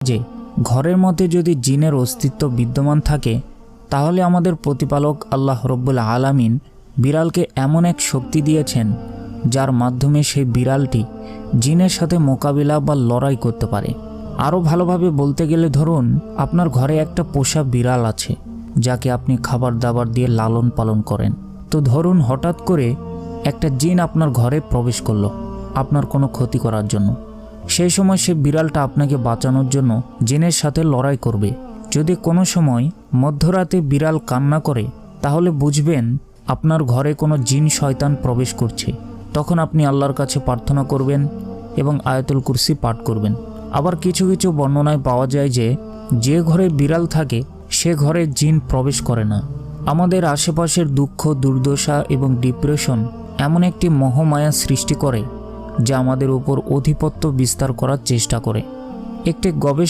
যে ঘরের মধ্যে যদি জিনের অস্তিত্ব বিদ্যমান থাকে তাহলে আমাদের প্রতিপালক আল্লাহ রব্বুল আলামিন বিড়ালকে এমন এক শক্তি দিয়েছেন যার মাধ্যমে সেই বিড়ালটি জিনের সাথে মোকাবিলা বা লড়াই করতে পারে। আরও ভালোভাবে বলতে গেলে ধরুন আপনার ঘরে একটা পোষা বিড়াল আছে যাকে আপনি খাবার দাবার দিয়ে লালন পালন করেন। তো ধরুন হঠাৎ করে একটা জিন আপনার ঘরে প্রবেশ করলো আপনার কোনো ক্ষতি করার জন্য। সেই সময় সে বিড়ালটা আপনাকে বাঁচানোর জন্য জিনের সাথে লড়াই করবে। যদি কোনো সময় মধ্যরাতে বিড়াল কান্না করে তাহলে বুঝবেন আপনার ঘরে কোনো জিন শয়তান প্রবেশ করছে। তখন আপনি আল্লাহর কাছে প্রার্থনা করবেন এবং আয়াতুল কুরসি পাঠ করবেন। আবার কিছু কিছু বর্ণনায় পাওয়া যায় যে ঘরে বিড়াল থাকে সে ঘরে জিন প্রবেশ করে না। আমাদের আশেপাশের দুঃখ, দুর্দশা এবং ডিপ্রেশন এমন একটি মোহমায়া সৃষ্টি করে যা আমাদের উপর আধিপত্য বিস্তার করার চেষ্টা করে। একটি গবেষণা